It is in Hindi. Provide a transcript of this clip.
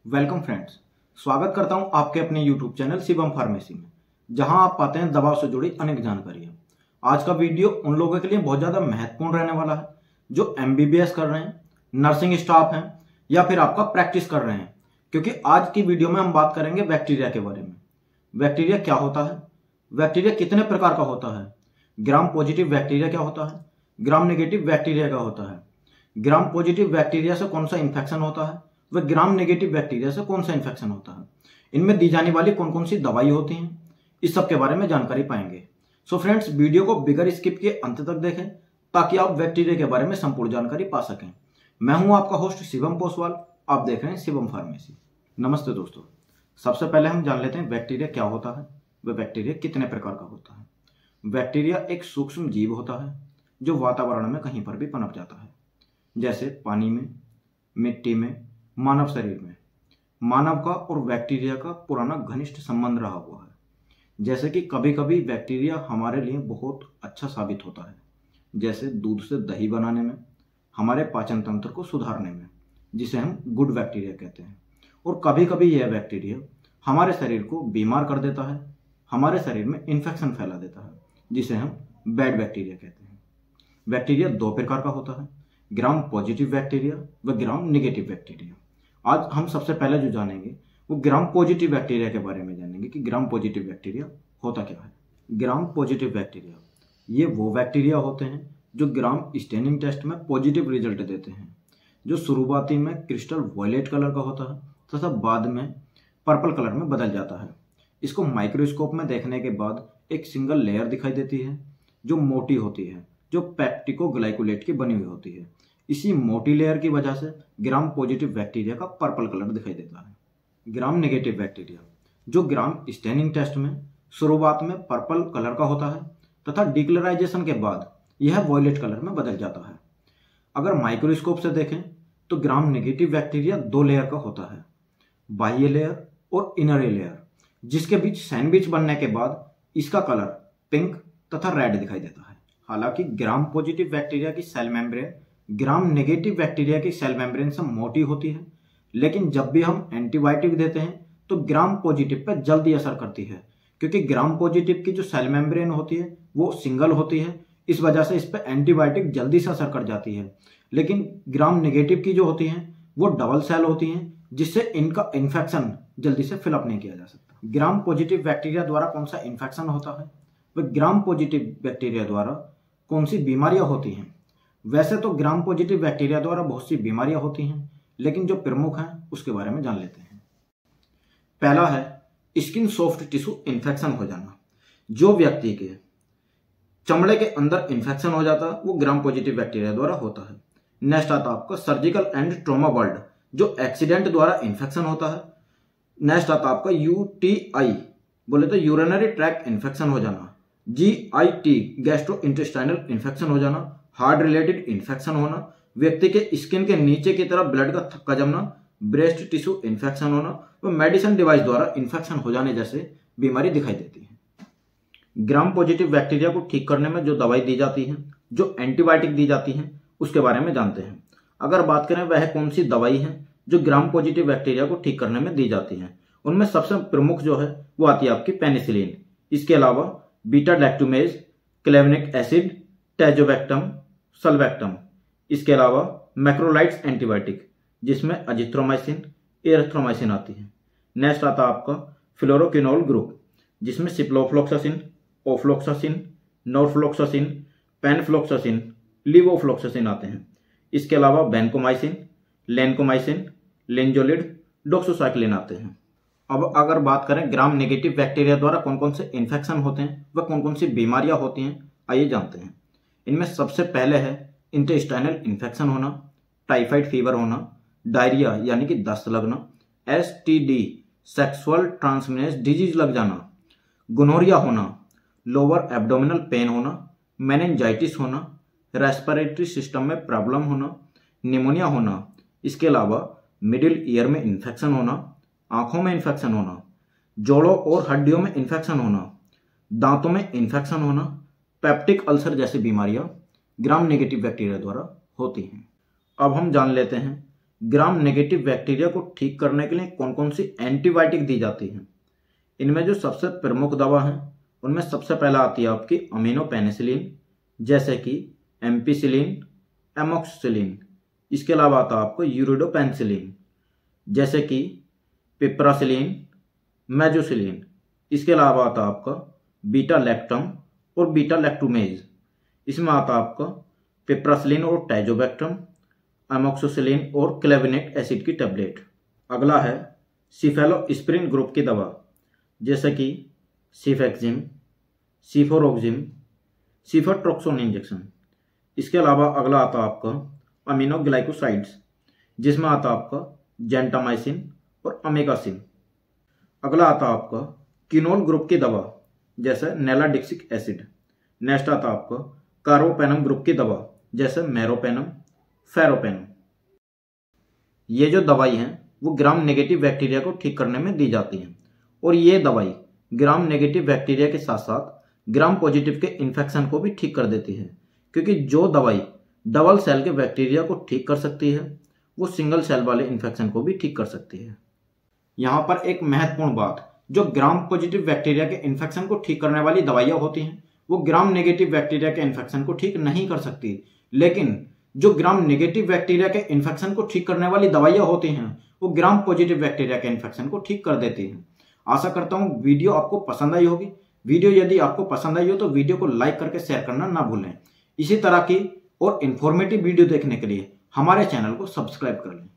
वेलकम फ्रेंड्स, स्वागत करता हूं आपके अपने यूट्यूब चैनल शिवम फार्मेसी में, जहां आप पाते हैं दवा से जुड़ी अनेक जानकारियां। आज का वीडियो उन लोगों के लिए बहुत ज़्यादा महत्वपूर्ण रहने वाला है जो एमबीबीएस कर रहे हैं, नर्सिंग स्टाफ हैं या फिर आपका प्रैक्टिस कर रहे हैं, क्योंकि आज की वीडियो में हम बात करेंगे बैक्टीरिया के बारे में। बैक्टीरिया क्या होता है, बैक्टीरिया कितने प्रकार का होता है, ग्राम पॉजिटिव बैक्टीरिया क्या होता है, ग्राम नेगेटिव बैक्टीरिया क्या होता है, ग्राम पॉजिटिव बैक्टीरिया से कौन सा इन्फेक्शन होता है, वह ग्राम नेगेटिव बैक्टीरिया से कौन सा इन्फेक्शन होता है, इनमें दी जाने वाली कौन कौन सी दवाई होती हैं, इस सब के बारे में जानकारी पाएंगे। सो फ्रेंड्स, वीडियो को बिगर स्किप के अंत तक देखें ताकि आप बैक्टीरिया के बारे में संपूर्ण जानकारी पा सकें। मैं हूं आपका होस्ट शिवम पोसवाल, आप देख रहे हैं शिवम फार्मेसी। नमस्ते दोस्तों, सबसे पहले हम जान लेते हैं बैक्टीरिया क्या होता है, वह बैक्टीरिया कितने प्रकार का होता है। बैक्टीरिया एक सूक्ष्म जीव होता है जो वातावरण में कहीं पर भी पनप जाता है, जैसे पानी में, मिट्टी में, मानव शरीर में। मानव का और बैक्टीरिया का पुराना घनिष्ठ संबंध रहा हुआ है, जैसे कि कभी कभी बैक्टीरिया हमारे लिए बहुत अच्छा साबित होता है, जैसे दूध से दही बनाने में, हमारे पाचन तंत्र को सुधारने में, जिसे हम गुड बैक्टीरिया कहते हैं। और कभी कभी यह बैक्टीरिया हमारे शरीर को बीमार कर देता है, हमारे शरीर में इन्फेक्शन फैला देता है, जिसे हम बैड बैक्टीरिया कहते हैं। बैक्टीरिया दो प्रकार का होता है, ग्राम पॉजिटिव बैक्टीरिया व ग्राम नेगेटिव बैक्टीरिया। आज हम सबसे पहले जो जानेंगे वो ग्राम पॉजिटिव बैक्टीरिया के बारे में जानेंगे कि ग्राम पॉजिटिव बैक्टीरिया होता क्या है। ग्राम पॉजिटिव बैक्टीरिया ये वो बैक्टीरिया होते हैं जो ग्राम स्टेनिंग टेस्ट में पॉजिटिव रिजल्ट देते हैं, जो शुरुआती में क्रिस्टल वॉयलेट कलर का होता है तथा बाद में पर्पल कलर में बदल जाता है। इसको माइक्रोस्कोप में देखने के बाद एक सिंगल लेयर दिखाई देती है जो मोटी होती है, जो पेप्टिकोग्लाइकोलेट की बनी हुई होती है। इसी मोटी लेयर की वजह से ग्राम पॉजिटिव बैक्टीरिया का पर्पल कलर दिखाई देता है। ग्राम नेगेटिव बैक्टीरिया जो ग्राम स्टेनिंग टेस्ट में शुरुआत में पर्पल कलर का होता है तथा डिक्लराइजेशन के बाद यह वॉयलेट कलर में बदल जाता है। अगर माइक्रोस्कोप से देखें तो ग्राम नेगेटिव बैक्टीरिया दो लेयर का होता है, बाह्य लेयर और इनर लेयर, जिसके बीच सैंडविच बनने के बाद इसका कलर पिंक तथा रेड दिखाई देता है। हालांकि ग्राम पॉजिटिव बैक्टीरिया की cell membrane gram negative bacteria की सेल मेम्ब्रेन से मोटी होती है, लेकिन जब भी हम एंटीबायोटिक देते हैं तो ग्राम पॉजिटिव पर जल्दी असर करती है, क्योंकि ग्राम पॉजिटिव की जो सेल मेम्ब्रेन होती है वो सिंगल होती है, इस वजह से इस पर एंटीबायोटिक जल्दी से असर कर जाती है। लेकिन ग्राम नेगेटिव की जो होती हैं वो डबल सेल होती हैं, जिससे इनका इन्फेक्शन जल्दी से फिलअप नहीं किया जा सकता। ग्राम पॉजिटिव बैक्टीरिया द्वारा कौन सा इन्फेक्शन होता है, वह ग्राम पॉजिटिव बैक्टीरिया द्वारा कौन सी बीमारियां होती हैं। वैसे तो ग्राम पॉजिटिव बैक्टीरिया द्वारा बहुत सी बीमारियां होती हैं, लेकिन जो प्रमुख हैं उसके बारे में जान लेते हैं। पहला है स्किन सॉफ्ट टिश्यू इन्फेक्शन हो जाना। जो व्यक्ति के चमड़े के अंदर इन्फेक्शन हो जाता है वो ग्राम पॉजिटिव बैक्टीरिया द्वारा होता है। नेक्स्ट आता है आपका सर्जिकल एंड ट्रॉमा वर्ल्ड, जो एक्सीडेंट द्वारा इन्फेक्शन होता है। नेक्स्ट आता है आपका यूटीआई, बोले तो यूरिनरी ट्रैक्ट इन्फेक्शन हो जाना। जीआईटी गैस्ट्रो इंटेस्टाइनल इन्फेक्शन हो जाना, हार्ट रिलेटेड इन्फेक्शन होना, व्यक्ति के स्किन के नीचे की तरफ ब्लड का थक्का जमना, ब्रेस्ट टिश्यू इन्फेक्शन होना व मेडिसिन डिवाइस द्वारा इन्फेक्शन हो जाने जैसे बीमारी दिखाई देती है। ग्राम पॉजिटिव बैक्टीरिया को ठीक करने में जो दवाई दी जाती है, जो एंटीबायोटिक दी जाती है, उसके बारे में जानते हैं। अगर बात करें वह कौन सी दवाई है जो ग्राम पॉजिटिव बैक्टीरिया को ठीक करने में दी जाती है, उनमें सबसे प्रमुख जो है वो आती है आपकी पेनिसिलिन। इसके अलावा बीटा लैक्टुमेज, क्लेवनिक एसिड, टैजोबैक्टम, सल्बैक्टम। इसके अलावा मैक्रोलाइड्स एंटीबायोटिक, जिसमें अजिथ्रोमाइसिन, एरिथ्रोमाइसिन आती है। नेक्स्ट आता है आपका फ्लोरोक्विनोल ग्रुप, जिसमें सिप्लोफ्लोक्सासिन, ओफ्लोक्सासिन, नॉरफ्लोक्सासिन, पेनफ्लोक्सासिन, लिवोफ्लोक्सासिन आते हैं। इसके अलावा बेनकोमाइसिन, लेनकोमाइसिन, लेंजोलिड, डॉक्सोसाइक्लिन आते हैं। अब अगर बात करें ग्राम नेगेटिव बैक्टीरिया द्वारा कौन कौन से इन्फेक्शन होते हैं व कौन कौन सी बीमारियां होती हैं, आइए जानते हैं। इनमें सबसे पहले है इंटेस्टाइनल इन्फेक्शन होना, टाइफाइड फीवर होना, डायरिया यानी कि दस्त लगना, एसटीडी सेक्सुअल ट्रांसमिटेड डिजीज लग जाना, गोनोरिया होना, लोअर एब्डोमिनल पेन होना, मेनिंजाइटिस होना, रेस्पिरेटरी सिस्टम में प्रॉब्लम होना, निमोनिया होना। इसके अलावा मिडिल ईयर में इन्फेक्शन होना, आंखों में इन्फेक्शन होना, जोड़ों और हड्डियों में इन्फेक्शन होना, दांतों में इन्फेक्शन होना, पेप्टिक अल्सर जैसी बीमारियां ग्राम नेगेटिव बैक्टीरिया द्वारा होती हैं। अब हम जान लेते हैं ग्राम नेगेटिव बैक्टीरिया को ठीक करने के लिए कौन कौन सी एंटीबायोटिक दी जाती है। इनमें जो सबसे प्रमुख दवा है उनमें सबसे पहला आती है आपकी अमीनो पेनिसिलिन, जैसे कि एम्पिसिलिन, एमोक्सिसिलिन। इसके अलावा आता है आपको यूरिडोपेनिसिलिन, जैसे कि पिप्रासिलिन, मेजोसिलिन। इसके अलावा आता है आपका बीटा लैक्टम और बीटा लैक्टुमेज। इसमें आता है आपका पिप्रासिलिन और टाइजोबैक्टम, एमोक्सिसिलिन और क्लेविनेट एसिड की टैबलेट। अगला है सिफेलोस्पिरिन ग्रुप की दवा, जैसे कि सिफेक्जिम, सिफोरोक्जिम, सिफोट्रोक्सोन इंजेक्शन। इसके अलावा अगला आता है आपका अमीनोग्लाइकोसाइड्स, जिसमें आता है आपका जेंटामाइसिन और अमेगासिन। अगला आता है आपका किनोल ग्रुप की दवा, जैसे नेलाडिक्सिक एसिड। नेक्स्ट आता है आपका कार्बोपेनम ग्रुप की दवा, जैसे मेरोपेनम, फेरोपेनम। ये जो दवाई हैं वो ग्राम नेगेटिव बैक्टीरिया को ठीक करने में दी जाती हैं, और ये दवाई ग्राम नेगेटिव बैक्टीरिया के साथ साथ ग्राम पॉजिटिव के इन्फेक्शन को भी ठीक कर देती है, क्योंकि जो दवाई डबल सेल के बैक्टीरिया को ठीक कर सकती है वो सिंगल सेल वाले इन्फेक्शन को भी ठीक कर सकती है। यहाँ पर एक महत्वपूर्ण बात, जो ग्राम पॉजिटिव बैक्टीरिया के इन्फेक्शन को ठीक करने वाली दवाइयाँ होती हैं वो ग्राम नेगेटिव बैक्टीरिया के इन्फेक्शन को ठीक नहीं कर सकती, लेकिन जो ग्राम नेगेटिव बैक्टीरिया के इन्फेक्शन को ठीक करने वाली दवाइयाँ होती हैं वो ग्राम पॉजिटिव बैक्टीरिया के इन्फेक्शन को ठीक कर देती हैं। आशा करता हूँ वीडियो आपको पसंद आई होगी। वीडियो यदि आपको पसंद आई हो तो वीडियो को लाइक करके शेयर करना ना भूलें। इसी तरह की और इन्फॉर्मेटिव वीडियो देखने के लिए हमारे चैनल को सब्सक्राइब कर लें।